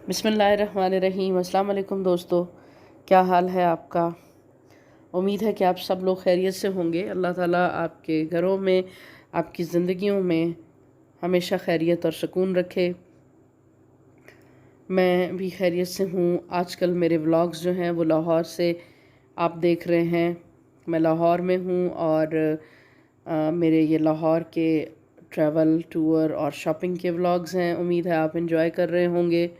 बिस्मिल्लाहिर्रहमानिर्रहीम। अस्सलाम वालेकुम दोस्तों, क्या हाल है आपका। उम्मीद है कि आप सब लोग खैरियत से होंगे। अल्लाह ताला आपके घरों में, आपकी ज़िंदगियों में हमेशा खैरियत और सुकून रखे। मैं भी खैरियत से हूँ। आजकल मेरे व्लॉग्स जो हैं वो लाहौर से आप देख रहे हैं। मैं लाहौर में हूँ और मेरे ये लाहौर के ट्रैवल, टूर और शॉपिंग के व्लॉग्स हैं। उम्मीद है आप एंजॉय कर रहे होंगे।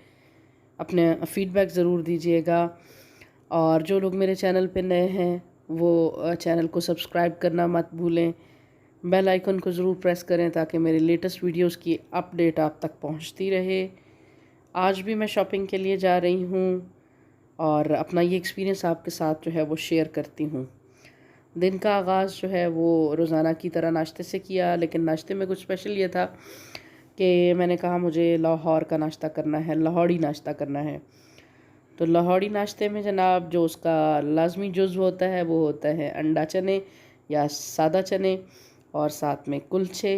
अपने फ़ीडबैक ज़रूर दीजिएगा और जो लोग मेरे चैनल पे नए हैं वो चैनल को सब्सक्राइब करना मत भूलें। बेल आइकन को ज़रूर प्रेस करें ताकि मेरे लेटेस्ट वीडियोस की अपडेट आप तक पहुंचती रहे। आज भी मैं शॉपिंग के लिए जा रही हूं और अपना ये एक्सपीरियंस आपके साथ जो है वो शेयर करती हूं। दिन का आगाज़ जो है वो रोज़ाना की तरह नाश्ते से किया, लेकिन नाश्ते में कुछ स्पेशल ये था कि मैंने कहा मुझे लाहौर का नाश्ता करना है, लाहौरी नाश्ता करना है। तो लाहौरी नाश्ते में जनाब जो उसका लाज़मी जुज़्व होता है वो होता है अंडा चने या सादा चने, और साथ में कुलचे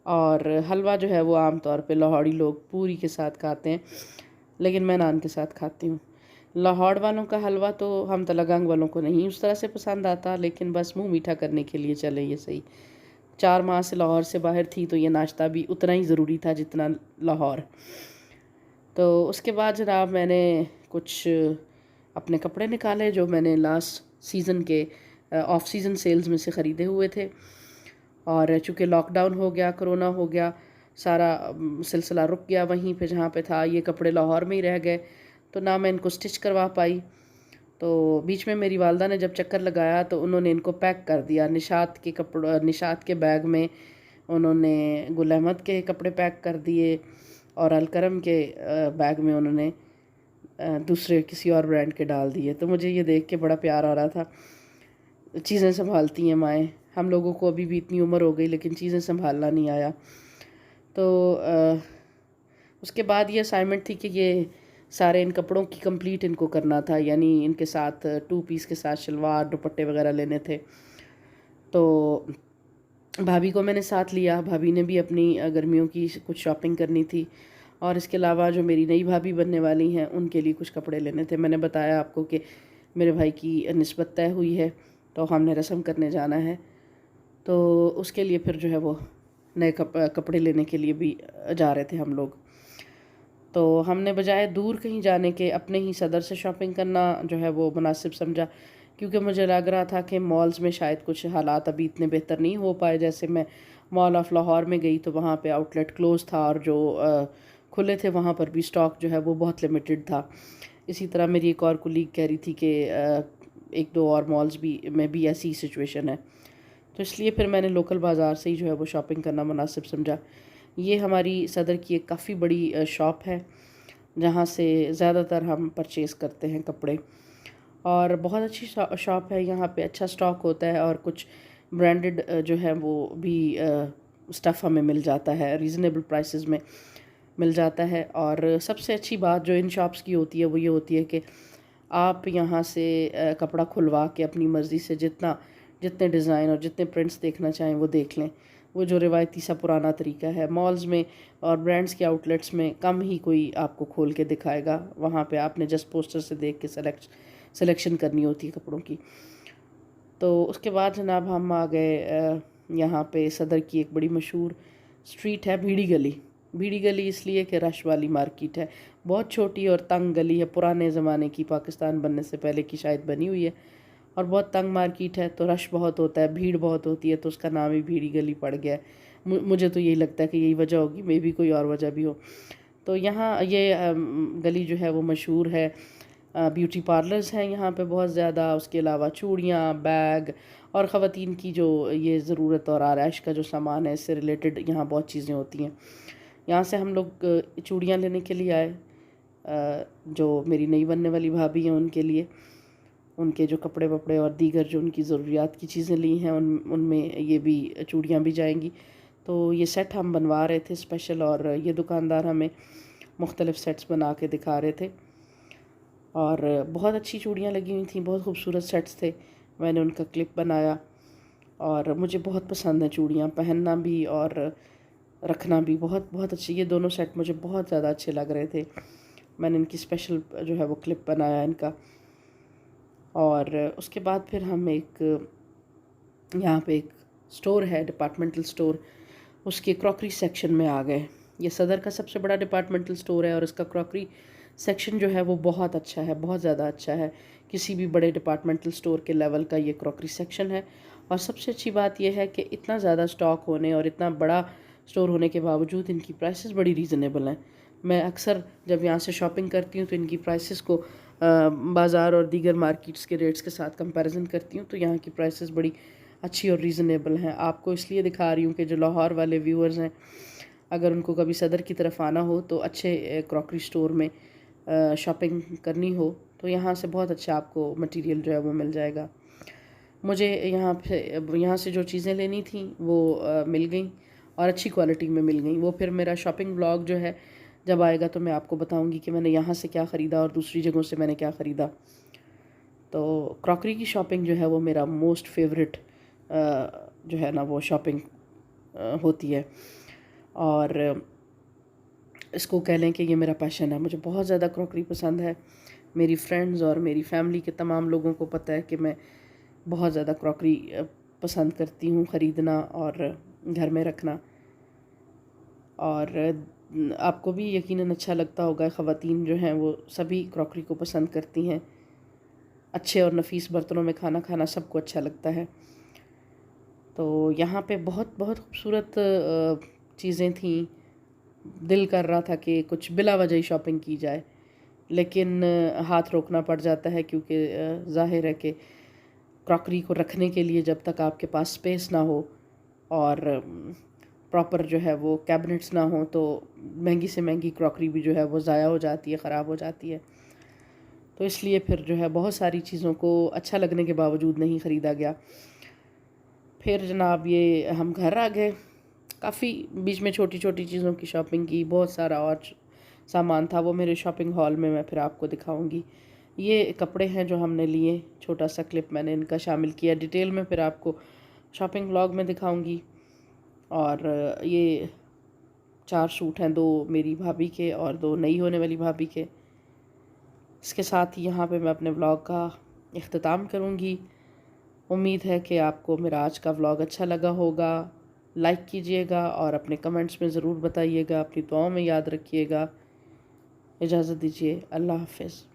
और हलवा जो है वो आम तौर पे लाहौरी लोग पूरी के साथ खाते हैं, लेकिन मैं नान के साथ खाती हूँ। लाहौर वालों का हलवा तो हम तलगंग वालों को नहीं उस तरह से पसंद आता, लेकिन बस मुंह मीठा करने के लिए चले ये सही। 4 माह से लाहौर से बाहर थी तो ये नाश्ता भी उतना ही ज़रूरी था जितना लाहौर। तो उसके बाद जनाब मैंने कुछ अपने कपड़े निकाले जो मैंने लास्ट सीज़न के ऑफ सीज़न सेल्स में से ख़रीदे हुए थे। और चूँकि लॉकडाउन हो गया, कोरोना हो गया, सारा सिलसिला रुक गया वहीं पे जहाँ पे था। ये कपड़े लाहौर में ही रह गए तो ना मैं इनको स्टिच करवा पाई। तो बीच में मेरी वालदा ने जब चक्कर लगाया तो उन्होंने इनको पैक कर दिया। निशात के बैग में उन्होंने गुल अहमद के कपड़े पैक कर दिए और अलकरम के बैग में उन्होंने दूसरे किसी और ब्रांड के डाल दिए। तो मुझे ये देख के बड़ा प्यार आ रहा था। चीज़ें संभालती हैं माएँ। हम लोगों को अभी भी इतनी उम्र हो गई लेकिन चीज़ें संभालना नहीं आया। तो उसके बाद ये असाइनमेंट थी कि ये सारे इन कपड़ों की कंप्लीट इनको करना था, यानी इनके साथ 2 पीस के साथ शलवार दुपट्टे वगैरह लेने थे। तो भाभी को मैंने साथ लिया। भाभी ने भी अपनी गर्मियों की कुछ शॉपिंग करनी थी और इसके अलावा जो मेरी नई भाभी बनने वाली हैं उनके लिए कुछ कपड़े लेने थे। मैंने बताया आपको कि मेरे भाई की निस्बत तय हुई है तो हमने रस्म करने जाना है, तो उसके लिए फिर जो है वो नए कपड़े लेने के लिए भी जा रहे थे हम लोग। तो हमने बजाय दूर कहीं जाने के अपने ही सदर से शॉपिंग करना जो है वो मुनासिब समझा, क्योंकि मुझे लग रहा था कि मॉल्स में शायद कुछ हालात अभी इतने बेहतर नहीं हो पाए। जैसे मैं मॉल ऑफ लाहौर में गई तो वहाँ पे आउटलेट क्लोज़ था और जो खुले थे वहाँ पर भी स्टॉक जो है वो बहुत लिमिटेड था। इसी तरह मेरी एक और कुलीग कह रही थी कि एक दो और मॉल्स भी में भी ऐसी सिचुएशन है। तो इसलिए फिर मैंने लोकल बाज़ार से ही जो है वो शॉपिंग करना मुनासिब समझा। ये हमारी सदर की एक काफ़ी बड़ी शॉप है जहाँ से ज़्यादातर हम परचेज़ करते हैं कपड़े, और बहुत अच्छी शॉप है। यहाँ पे अच्छा स्टॉक होता है और कुछ ब्रांडेड जो है वो भी स्टफ़ हमें मिल जाता है, रीज़नेबल प्राइसेस में मिल जाता है। और सबसे अच्छी बात जो इन शॉप्स की होती है वो ये होती है कि आप यहाँ से कपड़ा खुलवा के अपनी मर्ज़ी से जितने डिज़ाइन और जितने प्रिंट्स देखना चाहें वो देख लें। वो जो रिवायती सा पुराना तरीका है, मॉल्स में और ब्रांड्स के आउटलेट्स में कम ही कोई आपको खोल के दिखाएगा। वहाँ पे आपने जस्ट पोस्टर से देख के सिलेक्शन करनी होती है कपड़ों की। तो उसके बाद जनाब हम आ गए यहाँ पे सदर की एक बड़ी मशहूर स्ट्रीट है भीड़ी गली। भीड़ी गली इसलिए कि रश वाली मार्केट है, बहुत छोटी और तंग गली है, पुराने ज़माने की, पाकिस्तान बनने से पहले की शायद बनी हुई है, और बहुत तंग मार्केट है तो रश बहुत होता है, भीड़ बहुत होती है, तो उसका नाम ही भीड़ी गली पड़ गया है। मुझे तो यही लगता है कि यही वजह होगी, मे बी कोई और वजह भी हो। तो यहाँ ये गली जो है वो मशहूर है। ब्यूटी पार्लर्स हैं यहाँ पे बहुत ज़्यादा। उसके अलावा चूड़ियाँ, बैग और ख़वातीन की जो ये ज़रूरत और आराइश का जो सामान है इससे रिलेटेड यहाँ बहुत चीज़ें होती हैं। यहाँ से हम लोग चूड़ियाँ लेने के लिए आए, जो मेरी नई बनने वाली भाभी हैं उनके लिए। उनके जो कपड़े वपड़े और दीगर जो उनकी ज़रूरियात की चीज़ें ली हैं उनमें ये भी चूड़ियाँ भी जाएंगी। तो ये सेट हम बनवा रहे थे स्पेशल, और ये दुकानदार हमें मुख्तलिफ़ सेट्स बना के दिखा रहे थे और बहुत अच्छी चूड़ियाँ लगी हुई थी, बहुत खूबसूरत सेट्स थे। मैंने उनका क्लिप बनाया और मुझे बहुत पसंद है चूड़ियाँ पहनना भी और रखना भी। बहुत बहुत अच्छी, ये दोनों सेट मुझे बहुत ज़्यादा अच्छे लग रहे थे। मैंने इनकी स्पेशल जो है वो क्लिप बनाया इनका। और उसके बाद फिर हम यहाँ पे एक स्टोर है, डिपार्टमेंटल स्टोर, उसके क्रॉकरी सेक्शन में आ गए। ये सदर का सबसे बड़ा डिपार्टमेंटल स्टोर है और इसका क्रॉकरी सेक्शन जो है वो बहुत अच्छा है, बहुत ज़्यादा अच्छा है। किसी भी बड़े डिपार्टमेंटल स्टोर के लेवल का ये क्रॉकरी सेक्शन है। और सबसे अच्छी बात यह है कि इतना ज़्यादा स्टॉक होने और इतना बड़ा स्टोर होने के बावजूद इनकी प्राइसेस बड़ी रीज़नेबल हैं। मैं अक्सर जब यहाँ से शॉपिंग करती हूँ तो इनकी प्राइसेस को बाज़ार और दीगर मार्केट्स के रेट्स के साथ कंपैरिजन करती हूँ, तो यहाँ की प्राइसेस बड़ी अच्छी और रीज़नेबल हैं। आपको इसलिए दिखा रही हूँ कि जो लाहौर वाले व्यूअर्स हैं, अगर उनको कभी सदर की तरफ आना हो तो अच्छे क्रॉकरी स्टोर में शॉपिंग करनी हो तो यहाँ से बहुत अच्छा आपको मटेरियल जो है वो मिल जाएगा। मुझे यहाँ से जो चीज़ें लेनी थी वो मिल गई और अच्छी क्वालिटी में मिल गई। वो फिर मेरा शॉपिंग व्लॉग जो है जब आएगा तो मैं आपको बताऊंगी कि मैंने यहाँ से क्या ख़रीदा और दूसरी जगहों से मैंने क्या ख़रीदा। तो क्रॉकरी की शॉपिंग जो है वो मेरा मोस्ट फेवरेट जो है ना वो शॉपिंग होती है। और इसको कह लें कि ये मेरा पैशन है। मुझे बहुत ज़्यादा क्रॉकरी पसंद है। मेरी फ्रेंड्स और मेरी फैमिली के तमाम लोगों को पता है कि मैं बहुत ज़्यादा क्रॉकरी पसंद करती हूँ ख़रीदना और घर में रखना। और आपको भी यकीनन अच्छा लगता होगा, ख़वातीन जो हैं वो सभी क्रॉकरी को पसंद करती हैं। अच्छे और नफीस बर्तनों में खाना खाना सबको अच्छा लगता है। तो यहाँ पे बहुत बहुत खूबसूरत चीज़ें थीं। दिल कर रहा था कि कुछ बिला वजह ही शॉपिंग की जाए, लेकिन हाथ रोकना पड़ जाता है क्योंकि ज़ाहिर है कि क्रॉकरी को रखने के लिए जब तक आपके पास स्पेस ना हो और प्रॉपर जो है वो कैबिनेट्स ना हो तो महंगी से महंगी क्रॉकरी भी जो है वो ज़ाया हो जाती है, ख़राब हो जाती है। तो इसलिए फिर जो है बहुत सारी चीज़ों को अच्छा लगने के बावजूद नहीं ख़रीदा गया। फिर जनाब ये हम घर आ गए। काफ़ी बीच में छोटी छोटी चीज़ों की शॉपिंग की, बहुत सारा और सामान था, वो मेरे शॉपिंग हॉल में मैं फिर आपको दिखाऊंगी। ये कपड़े हैं जो हमने लिए, छोटा सा क्लिप मैंने इनका शामिल किया। डिटेल में फिर आपको शॉपिंग व्लॉग में दिखाऊंगी। और ये 4 सूट हैं, 2 मेरी भाभी के और 2 नई होने वाली भाभी के। इसके साथ ही यहाँ पे मैं अपने व्लॉग का इख्तिताम करूँगी। उम्मीद है कि आपको मेरा आज का व्लॉग अच्छा लगा होगा। लाइक कीजिएगा और अपने कमेंट्स में ज़रूर बताइएगा। अपनी दुआओं में याद रखिएगा। इजाज़त दीजिए। अल्लाह हाफ़िज़।